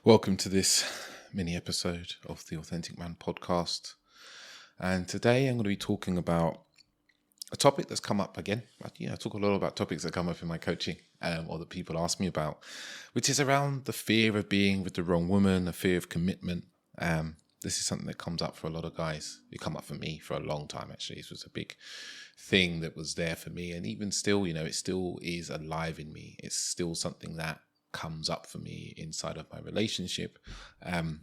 Welcome to this mini episode of the Authentic Man podcast. And today I'm going to be talking about a topic that's come up again. I talk a lot about topics that come up in my coaching or that people ask me about, which is around the fear of being with the wrong woman, the fear of commitment. This is something that comes up for a lot of guys. It come up for me for a long time, actually. This was a big thing that was there for me. And even still, it still is alive in me. It's still something that comes up for me inside of my relationship and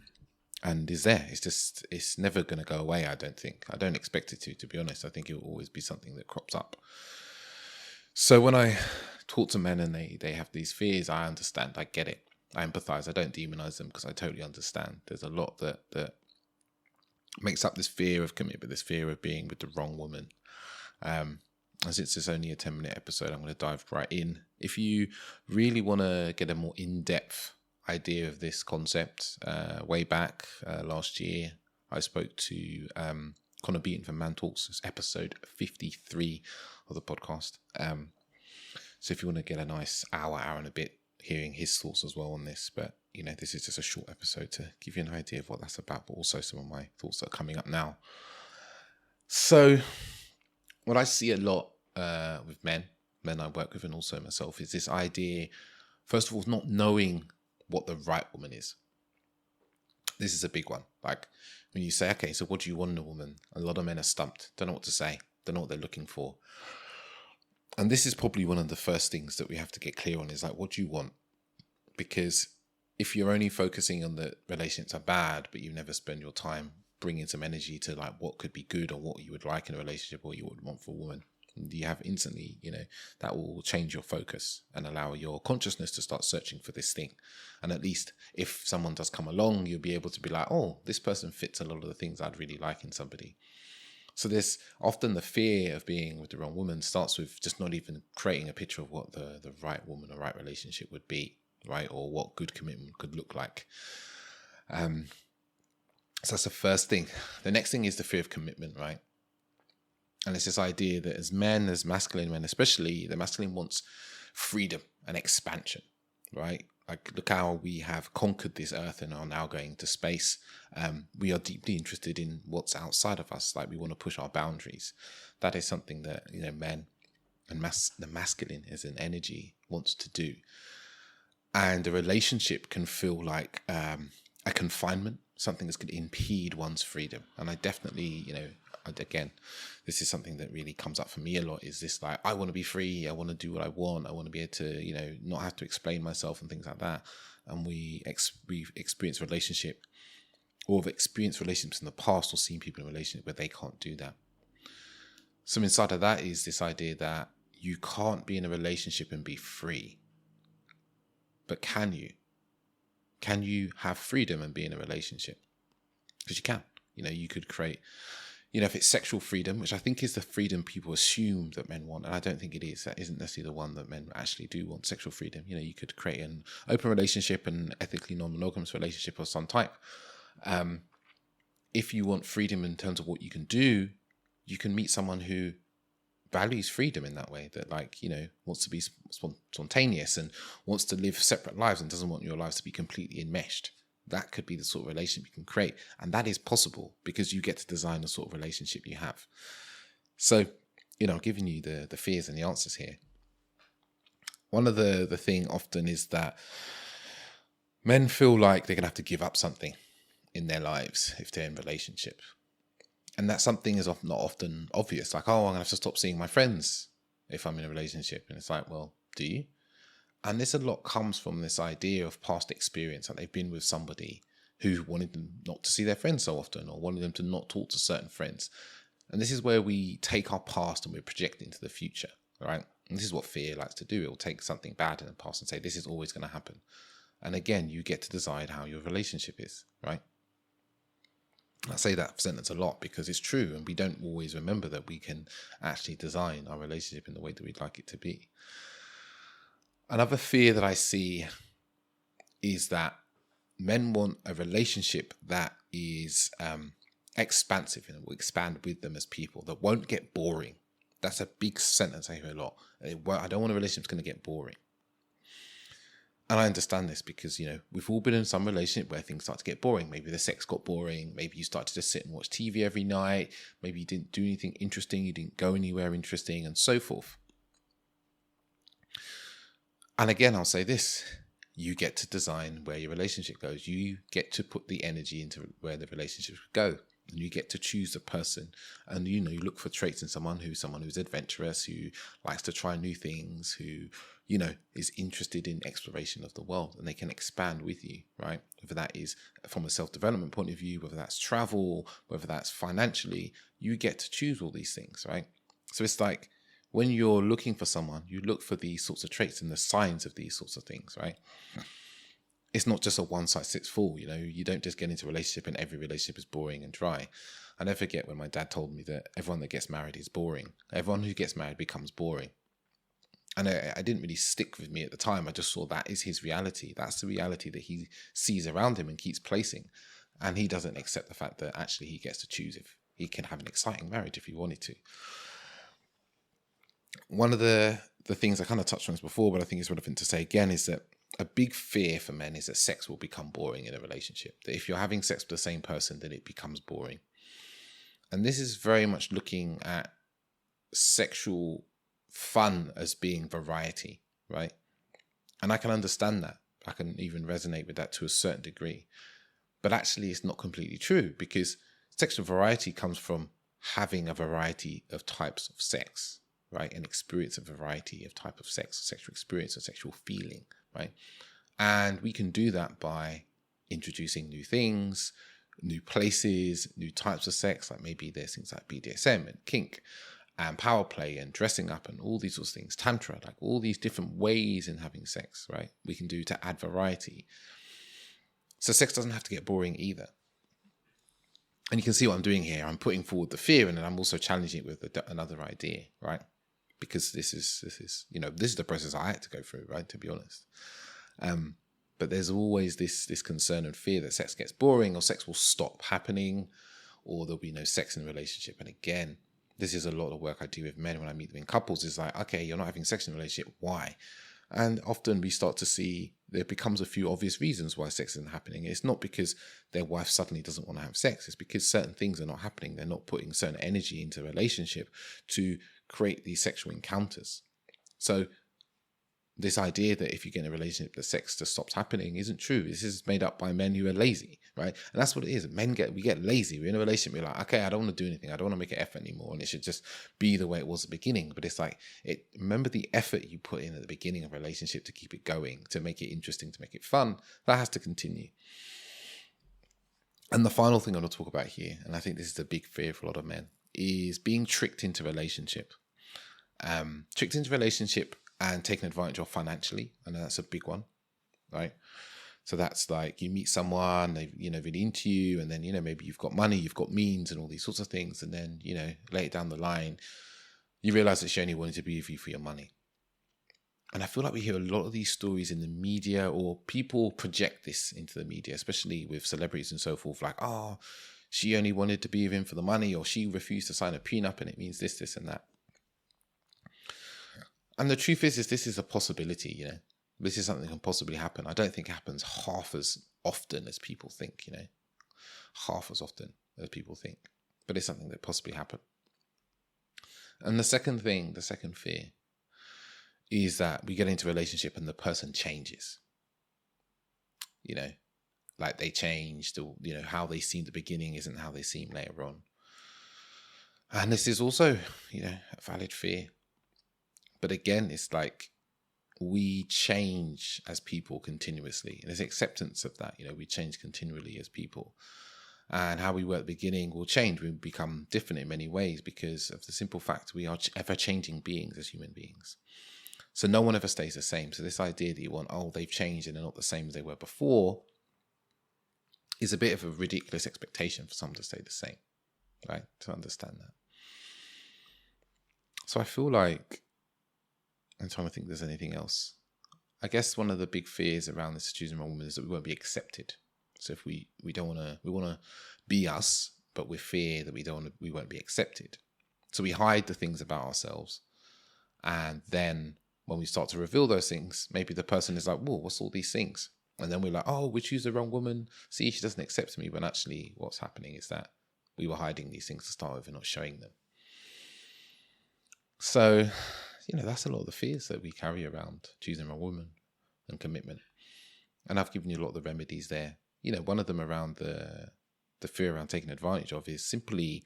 is there. It's never going to go away, I don't think. I don't expect it to be honest. I think it will always be something that crops up. So when I talk to men and they have these fears, I understand, I get it. I empathize, I don't demonize them because I totally understand. There's a lot that makes up this fear of commitment, this fear of being with the wrong woman. And since it's only a 10-minute episode, I'm going to dive right in. If you really want to get a more in-depth idea of this concept, way back last year, I spoke to Connor Beaton from Man Talks. It's episode 53 of the podcast. So if you want to get a nice hour and a bit hearing his thoughts as well on this, but this is just a short episode to give you an idea of what that's about, but also some of my thoughts that are coming up now. So what I see a lot with men I work with and also myself is this idea, first of all, not knowing what the right woman is. This is a big one. Like when you say, okay, so what do you want in a woman? A lot of men are stumped, don't know what to say, don't know what they're looking for. And this is probably one of the first things that we have to get clear on is like, what do you want? Because if you're only focusing on the relationships are bad, but you never spend your time bringing some energy to like what could be good or what you would like in a relationship or you would want for a woman, you have instantly, that will change your focus and allow your consciousness to start searching for this thing. And at least if someone does come along, you'll be able to be like, oh, this person fits a lot of the things I'd really like in somebody. So there's often the fear of being with the wrong woman starts with just not even creating a picture of what the right woman or right relationship would be, right? Or what good commitment could look like. So that's the first thing. The next thing is the fear of commitment, right? And it's this idea that as men, as masculine men, especially the masculine wants freedom and expansion, right? Like, look how we have conquered this earth and are now going to space. We are deeply interested in what's outside of us. Like, we want to push our boundaries. That is something that, men and the masculine as an energy wants to do. And a relationship can feel like a confinement, something that's going to impede one's freedom. And I definitely, again, this is something that really comes up for me a lot, is this like, I want to be free, I want to do what I want, I want to be able to, not have to explain myself and things like that. And we've experienced relationship, or have experienced relationships in the past or seen people in a relationship where they can't do that. So inside of that is this idea that you can't be in a relationship and be free. But can you? Can you have freedom and be in a relationship? Because you can. You could create, if it's sexual freedom, which I think is the freedom people assume that men want, and I don't think it is. That isn't necessarily the one that men actually do want, sexual freedom. You could create an open relationship, an ethically non-monogamous relationship of some type. If you want freedom in terms of what you can do, you can meet someone who values freedom in that way, that wants to be spontaneous and wants to live separate lives and doesn't want your lives to be completely enmeshed. That could be the sort of relationship you can create. And that is possible because you get to design the sort of relationship you have. So, I'm giving you the fears and the answers here. One of the thing often is that men feel like they're going to have to give up something in their lives if they're in relationship. And that something is not often obvious. Like, I'm going to have to stop seeing my friends if I'm in a relationship. And it's like, well, do you? And this a lot comes from this idea of past experience, that they've been with somebody who wanted them not to see their friends so often or wanted them to not talk to certain friends. And this is where we take our past and we project it into the future, right? And this is what fear likes to do. It will take something bad in the past and say, this is always going to happen. And again, you get to decide how your relationship is, right? I say that sentence a lot because it's true, and we don't always remember that we can actually design our relationship in the way that we'd like it to be. Another fear that I see is that men want a relationship that is expansive and will expand with them as people, that won't get boring. That's a big sentence I hear a lot. I don't want a relationship that's going to get boring. And I understand this because, we've all been in some relationship where things start to get boring. Maybe the sex got boring. Maybe you start to just sit and watch TV every night. Maybe you didn't do anything interesting. You didn't go anywhere interesting, and so forth. And again, I'll say this. You get to design where your relationship goes. You get to put the energy into where the relationship go. And you get to choose the person. And, you look for traits in someone who's adventurous, who likes to try new things, who, is interested in exploration of the world, and they can expand with you, right? Whether that is from a self-development point of view, whether that's travel, whether that's financially, you get to choose all these things, right? So it's like when you're looking for someone, you look for these sorts of traits and the signs of these sorts of things, right? It's not just a one-size-fits-all, you don't just get into a relationship and every relationship is boring and dry. I never forget when my dad told me that everyone that gets married is boring. Everyone who gets married becomes boring. And I didn't really stick with me at the time. I just saw that is his reality. That's the reality that he sees around him and keeps placing. And he doesn't accept the fact that actually he gets to choose if he can have an exciting marriage if he wanted to. One of the things I kind of touched on this before, but I think it's relevant to say again, is that a big fear for men is that sex will become boring in a relationship. That if you're having sex with the same person, then it becomes boring. And this is very much looking at sexual fun as being variety, right? And I can understand that. I can even resonate with that to a certain degree. But actually, it's not completely true, because sexual variety comes from having a variety of types of sex, right? And experience a variety of type of sex, sexual experience or sexual feeling, right? And we can do that by introducing new things, new places, new types of sex. Like maybe there's things like BDSM and kink and power play and dressing up and all these sorts of things, tantra, like all these different ways in having sex, right? We can do to add variety. So sex doesn't have to get boring either. And you can see what I'm doing here. I'm putting forward the fear, and then I'm also challenging it with another idea, right? Because this is the process I had to go through, right? To be honest. But there's always this concern and fear that sex gets boring, or sex will stop happening, or there'll be no sex in the relationship. And again, this is a lot of work I do with men when I meet them in couples. Is like, okay, you're not having sex in a relationship. Why? And often we start to see there becomes a few obvious reasons why sex isn't happening. It's not because their wife suddenly doesn't want to have sex. It's because certain things are not happening. They're not putting certain energy into a relationship to create these sexual encounters. So this idea that if you get in a relationship, the sex just stops happening isn't true. This is made up by men who are lazy, right? And that's what it is. We get lazy. We're in a relationship. We're like, okay, I don't want to do anything. I don't want to make an effort anymore. And it should just be the way it was at the beginning. But it's like, remember the effort you put in at the beginning of a relationship to keep it going, to make it interesting, to make it fun. That has to continue. And the final thing I want to talk about here, and I think this is a big fear for a lot of men, is being tricked into relationship. Tricked into relationship and taken advantage of financially. I know that's a big one, right? So that's like you meet someone, they really into you, and then maybe you've got money, you've got means, and all these sorts of things, and then later down the line, you realize that she only wanted to be with you for your money. And I feel like we hear a lot of these stories in the media, or people project this into the media, especially with celebrities and so forth, like, oh, she only wanted to be with him for the money, or she refused to sign a prenup and it means this, this, and that. And the truth is this is a possibility, This is something that can possibly happen. I don't think it happens half as often as people think, Half as often as people think. But it's something that possibly happen. And the second fear, is that we get into a relationship and the person changes. Like they changed, or, how they seemed at the beginning isn't how they seem later on. And this is also, a valid fear. But again, it's like we change as people continuously. And there's acceptance of that. We change continually as people. And how we were at the beginning will change. We become different in many ways because of the simple fact we are ever-changing beings as human beings. So no one ever stays the same. So this idea that you want, they've changed and they're not the same as they were before, is a bit of a ridiculous expectation for someone to stay the same, right? To understand that. So I feel like, I'm trying to think if there's anything else. I guess one of the big fears around this choosing wrong woman is that we won't be accepted. So if we want to be us, but we fear that we won't be accepted. So we hide the things about ourselves, and then when we start to reveal those things, maybe the person is like, whoa, what's all these things? And then we're like, oh, we choose the wrong woman. See, she doesn't accept me. When actually what's happening is that we were hiding these things to start with and not showing them. So, that's a lot of the fears that we carry around choosing the wrong woman and commitment. And I've given you a lot of the remedies there. One of them around the fear around taking advantage of is simply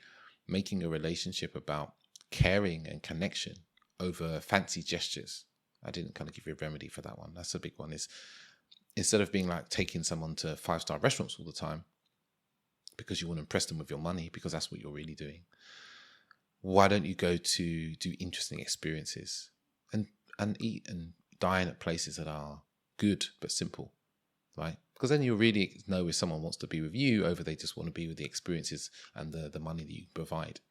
making a relationship about caring and connection over fancy gestures. I didn't kind of give you a remedy for that one. That's a big one, is instead of being like taking someone to 5-star restaurants all the time because you want to impress them with your money, because that's what you're really doing, why don't you go to do interesting experiences and eat and dine at places that are good but simple, right? Because then you'll really know if someone wants to be with you over they just want to be with the experiences and the money that you provide.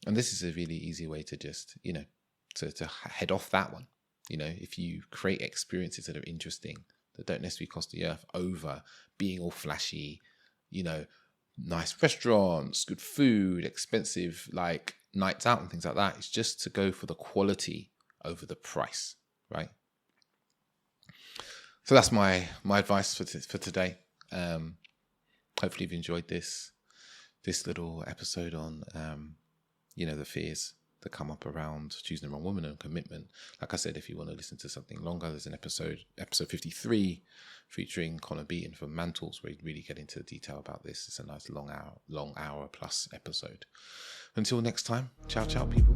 And this is a really easy way to just, to head off that one. If you create experiences that are interesting, that don't necessarily cost the earth, over being all flashy, nice restaurants, good food, expensive like nights out and things like that. It's just to go for the quality over the price, right? So that's my advice for today. Hopefully you've enjoyed this little episode on the fears that come up around choosing the wrong woman and commitment. Like I said, if you want to listen to something longer, there's an episode 53, featuring Connor Beaton from Mantles, where you really get into the detail about this. It's a nice long hour plus episode. Until next time, ciao, people.